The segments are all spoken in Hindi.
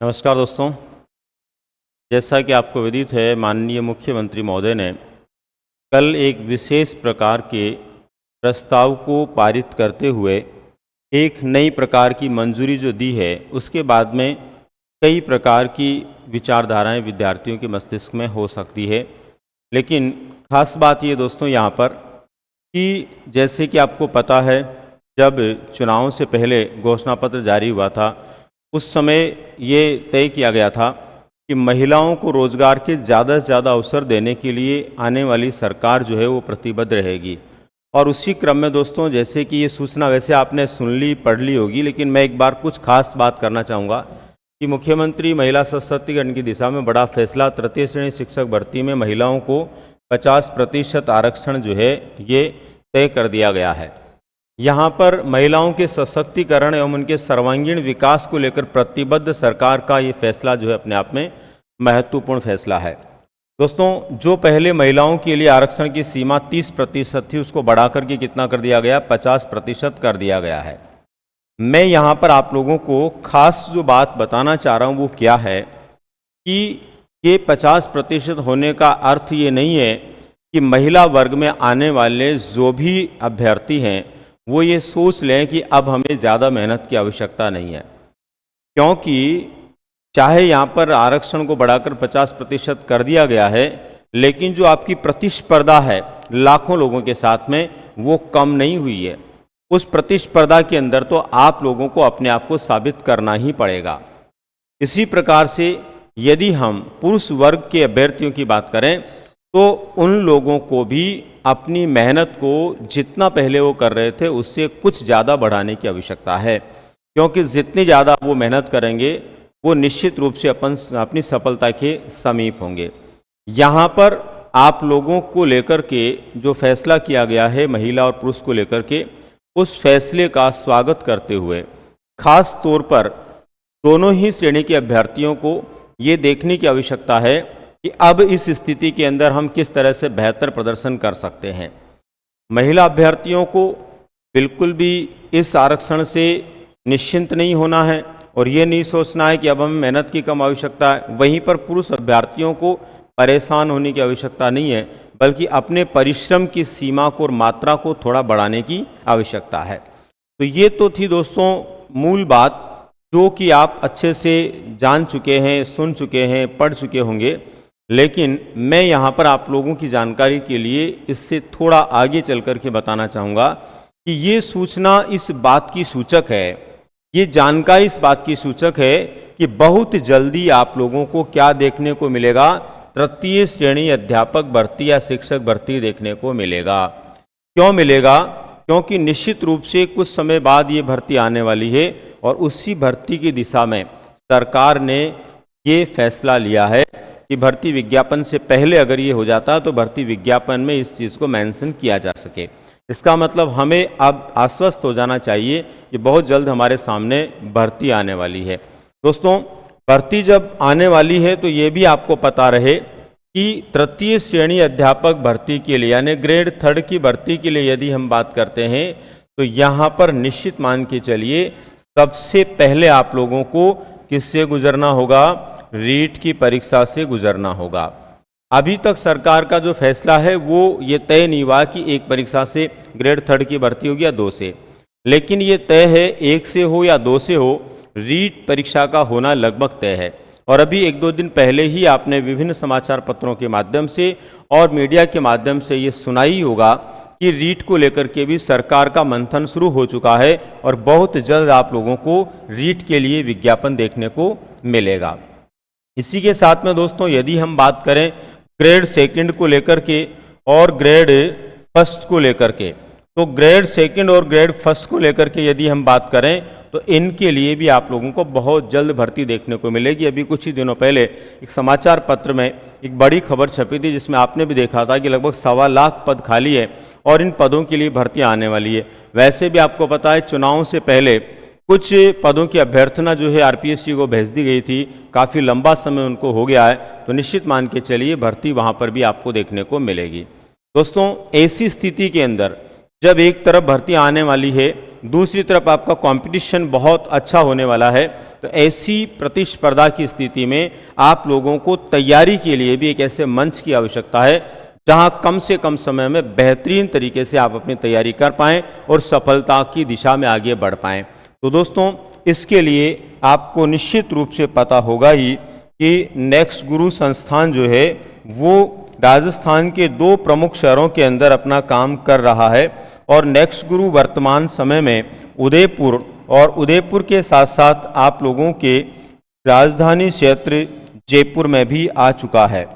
नमस्कार दोस्तों। जैसा कि आपको विदित है, माननीय मुख्यमंत्री महोदय ने कल एक विशेष प्रकार के प्रस्ताव को पारित करते हुए एक नई प्रकार की मंजूरी जो दी है, उसके बाद में कई प्रकार की विचारधाराएं विद्यार्थियों के मस्तिष्क में हो सकती है। लेकिन खास बात ये दोस्तों यहाँ पर कि जैसे कि आपको पता है, जब चुनाव से पहले घोषणा पत्र जारी हुआ था, उस समय ये तय किया गया था कि महिलाओं को रोजगार के ज़्यादा से ज़्यादा अवसर देने के लिए आने वाली सरकार जो है वो प्रतिबद्ध रहेगी। और उसी क्रम में दोस्तों, जैसे कि ये सूचना वैसे आपने सुन ली, पढ़ ली होगी, लेकिन मैं एक बार कुछ खास बात करना चाहूँगा कि मुख्यमंत्री महिला सशक्तिकरण की दिशा में बड़ा फैसला, तृतीय श्रेणी शिक्षक भर्ती में महिलाओं को 50% आरक्षण जो है ये तय कर दिया गया है। यहाँ पर महिलाओं के सशक्तिकरण एवं उनके सर्वांगीण विकास को लेकर प्रतिबद्ध सरकार का ये फैसला जो है अपने आप में महत्वपूर्ण फैसला है। दोस्तों, जो पहले महिलाओं के लिए आरक्षण की सीमा 30% थी, उसको बढ़ाकर के कितना कर दिया गया? 50% कर दिया गया है। मैं यहाँ पर आप लोगों को खास जो बात बताना चाह रहा हूँ वो क्या है कि ये 50% होने का अर्थ ये नहीं है कि महिला वर्ग में आने वाले जो भी अभ्यर्थी हैं वो ये सोच लें कि अब हमें ज़्यादा मेहनत की आवश्यकता नहीं है, क्योंकि चाहे यहाँ पर आरक्षण को बढ़ाकर 50% कर दिया गया है, लेकिन जो आपकी प्रतिस्पर्धा है लाखों लोगों के साथ में, वो कम नहीं हुई है। उस प्रतिस्पर्धा के अंदर तो आप लोगों को अपने आप को साबित करना ही पड़ेगा। इसी प्रकार से यदि हम पुरुष वर्ग के अभ्यर्थियों की बात करें तो उन लोगों को भी अपनी मेहनत को जितना पहले वो कर रहे थे उससे कुछ ज़्यादा बढ़ाने की आवश्यकता है, क्योंकि जितनी ज़्यादा वो मेहनत करेंगे वो निश्चित रूप से अपनी सफलता के समीप होंगे। यहाँ पर आप लोगों को लेकर के जो फैसला किया गया है महिला और पुरुष को लेकर के, उस फैसले का स्वागत करते हुए खास तौर पर दोनों ही श्रेणी के अभ्यर्थियों को ये देखने की आवश्यकता है कि अब इस स्थिति के अंदर हम किस तरह से बेहतर प्रदर्शन कर सकते हैं। महिला अभ्यर्थियों को बिल्कुल भी इस आरक्षण से निश्चिंत नहीं होना है और ये नहीं सोचना है कि अब हमें मेहनत की कम आवश्यकता है। वहीं पर पुरुष अभ्यर्थियों को परेशान होने की आवश्यकता नहीं है, बल्कि अपने परिश्रम की सीमा को और मात्रा को थोड़ा बढ़ाने की आवश्यकता है। तो ये तो थी दोस्तों मूल बात, जो कि आप अच्छे से जान चुके हैं, सुन चुके हैं, पढ़ चुके होंगे। लेकिन मैं यहाँ पर आप लोगों की जानकारी के लिए इससे थोड़ा आगे चल कर के बताना चाहूँगा कि ये सूचना इस बात की सूचक है, ये जानकारी इस बात की सूचक है कि बहुत जल्दी आप लोगों को क्या देखने को मिलेगा? तृतीय श्रेणी अध्यापक भर्ती या शिक्षक भर्ती देखने को मिलेगा। क्यों मिलेगा? क्योंकि निश्चित रूप से कुछ समय बाद ये भर्ती आने वाली है और उसी भर्ती की दिशा में सरकार ने ये फैसला लिया है कि भर्ती विज्ञापन से पहले अगर ये हो जाता तो भर्ती विज्ञापन में इस चीज़ को मेंशन किया जा सके। इसका मतलब हमें अब आश्वस्त हो जाना चाहिए कि बहुत जल्द हमारे सामने भर्ती आने वाली है। दोस्तों, भर्ती जब आने वाली है तो ये भी आपको पता रहे कि तृतीय श्रेणी अध्यापक भर्ती के लिए यानी ग्रेड 3 की भर्ती के लिए यदि हम बात करते हैं तो यहाँ पर निश्चित मान के चलिए सबसे पहले आप लोगों को किससे गुजरना होगा? रीट की परीक्षा से गुजरना होगा। अभी तक सरकार का जो फैसला है वो ये तय नहीं हुआ कि एक परीक्षा से ग्रेड 3 की भर्ती होगी या 2 से, लेकिन ये तय है 1 से हो या 2 से हो, रीट परीक्षा का होना लगभग तय है। और अभी 1-2 दिन पहले ही आपने विभिन्न समाचार पत्रों के माध्यम से और मीडिया के माध्यम से ये सुनाई होगा कि रीट को लेकर के भी सरकार का मंथन शुरू हो चुका है और बहुत जल्द आप लोगों को रीट के लिए विज्ञापन देखने को मिलेगा। इसी के साथ में दोस्तों, यदि हम बात करें ग्रेड 2 को लेकर के और ग्रेड 1 को लेकर के, तो ग्रेड 2 और ग्रेड 1 को लेकर के यदि हम बात करें तो इनके लिए भी आप लोगों को बहुत जल्द भर्ती देखने को मिलेगी। अभी कुछ ही दिनों पहले एक समाचार पत्र में एक बड़ी खबर छपी थी जिसमें आपने भी देखा था कि लगभग 1.25 लाख पद खाली है और इन पदों के लिए भर्ती आने वाली है। वैसे भी आपको पता है चुनाव से पहले कुछ पदों की अभ्यर्थना जो है आरपीएससी को भेज दी गई थी, काफ़ी लंबा समय उनको हो गया है, तो निश्चित मान के चलिए भर्ती वहाँ पर भी आपको देखने को मिलेगी। दोस्तों, ऐसी स्थिति के अंदर जब एक तरफ भर्ती आने वाली है, दूसरी तरफ आपका कंपटीशन बहुत अच्छा होने वाला है, तो ऐसी प्रतिस्पर्धा की स्थिति में आप लोगों को तैयारी के लिए भी एक ऐसे मंच की आवश्यकता है जहां कम से कम समय में बेहतरीन तरीके से आप अपनी तैयारी कर पाएं और सफलता की दिशा में आगे बढ़ पाएं। तो दोस्तों, इसके लिए आपको निश्चित रूप से पता होगा ही कि नेक्स्ट गुरु संस्थान जो है वो राजस्थान के 2 प्रमुख शहरों के अंदर अपना काम कर रहा है और नेक्स्ट गुरु वर्तमान समय में उदयपुर और उदयपुर के साथ साथ आप लोगों के राजधानी क्षेत्र जयपुर में भी आ चुका है।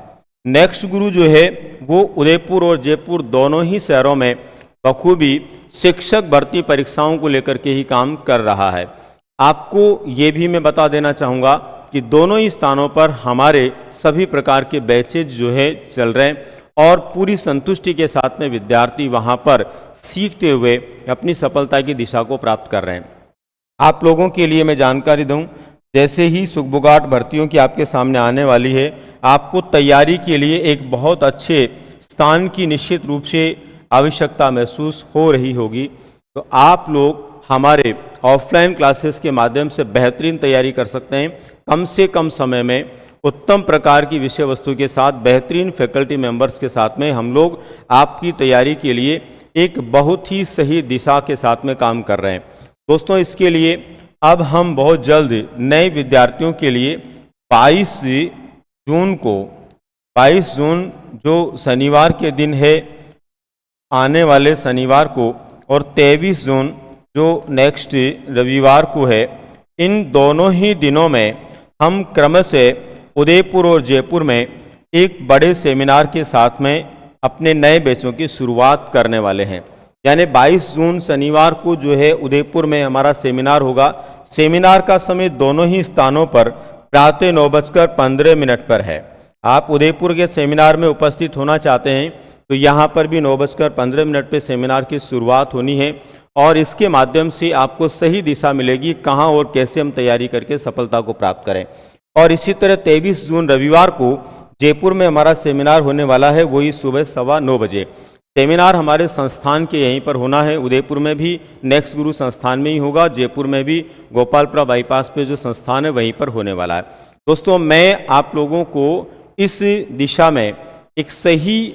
नेक्स्ट गुरु जो है वो उदयपुर और जयपुर दोनों ही शहरों में बखूबी शिक्षक भर्ती परीक्षाओं को लेकर के ही काम कर रहा है। आपको ये भी मैं बता देना चाहूँगा कि दोनों ही स्थानों पर हमारे सभी प्रकार के बैचेज जो है चल रहे हैं और पूरी संतुष्टि के साथ में विद्यार्थी वहाँ पर सीखते हुए अपनी सफलता की दिशा को प्राप्त कर रहे हैं। आप लोगों के लिए मैं जानकारी दूं, जैसे ही सुखबुगाट भर्तियों की आपके सामने आने वाली है, आपको तैयारी के लिए एक बहुत अच्छे स्थान की निश्चित रूप से आवश्यकता महसूस हो रही होगी। तो आप लोग हमारे ऑफलाइन क्लासेस के माध्यम से बेहतरीन तैयारी कर सकते हैं। कम से कम समय में उत्तम प्रकार की विषय वस्तु के साथ बेहतरीन फैकल्टी मेंबर्स के साथ में हम लोग आपकी तैयारी के लिए एक बहुत ही सही दिशा के साथ में काम कर रहे हैं। दोस्तों, इसके लिए अब हम बहुत जल्द नए विद्यार्थियों के लिए 22 जून जो शनिवार के दिन है, आने वाले शनिवार को, और 23 जून जो नेक्स्ट रविवार को है, इन दोनों ही दिनों में हम क्रमशः उदयपुर और जयपुर में एक बड़े सेमिनार के साथ में अपने नए बैचों की शुरुआत करने वाले हैं। यानी 22 जून शनिवार को जो है उदयपुर में हमारा सेमिनार होगा। सेमिनार का समय दोनों ही स्थानों पर प्रातः 9:15 पर है। आप उदयपुर के सेमिनार में उपस्थित होना चाहते हैं तो यहाँ पर भी 9:15 पे सेमिनार की शुरुआत होनी है और इसके माध्यम से आपको सही दिशा मिलेगी कहाँ और कैसे हम तैयारी करके सफलता को प्राप्त करें। और इसी तरह 23 जून रविवार को जयपुर में हमारा सेमिनार होने वाला है, वही सुबह 9:15 बजे। सेमिनार हमारे संस्थान के यहीं पर होना है। उदयपुर में भी नेक्स्ट गुरु संस्थान में ही होगा, जयपुर में भी गोपालपुरा बाईपास पे जो संस्थान है वहीं पर होने वाला है। दोस्तों, मैं आप लोगों को इस दिशा में एक सही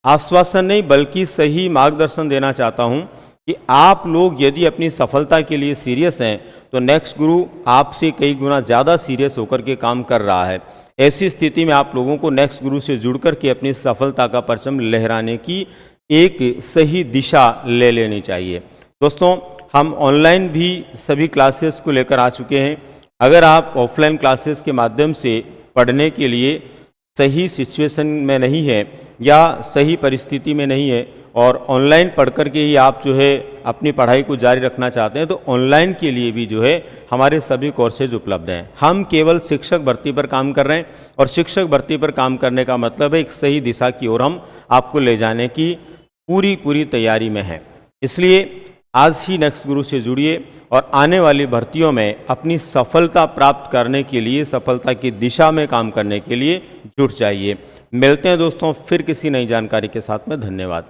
आश्वासन नहीं बल्कि सही मार्गदर्शन देना चाहता हूं कि आप लोग यदि अपनी सफलता के लिए सीरियस हैं तो नेक्स्ट गुरु आपसे कई गुना ज़्यादा सीरियस होकर के काम कर रहा है। ऐसी स्थिति में आप लोगों को नेक्स्ट गुरु से जुड़ कर के अपनी सफलता का परचम लहराने की एक सही दिशा ले लेनी चाहिए। दोस्तों, हम ऑनलाइन भी सभी क्लासेस को लेकर आ चुके हैं। अगर आप ऑफलाइन क्लासेस के माध्यम से पढ़ने के लिए सही सिचुएशन में नहीं है या सही परिस्थिति में नहीं है और ऑनलाइन पढ़ कर के ही आप जो है अपनी पढ़ाई को जारी रखना चाहते हैं तो ऑनलाइन के लिए भी जो है हमारे सभी कोर्सेज उपलब्ध हैं। हम केवल शिक्षक भर्ती पर काम कर रहे हैं और शिक्षक भर्ती पर काम करने का मतलब है एक सही दिशा की ओर हम आपको ले जाने की पूरी तैयारी में है। इसलिए आज ही नेक्स्ट गुरु से जुड़िए और आने वाली भर्तियों में अपनी सफलता प्राप्त करने के लिए, सफलता की दिशा में काम करने के लिए जुट जाइए। मिलते हैं दोस्तों फिर किसी नई जानकारी के साथ में। धन्यवाद।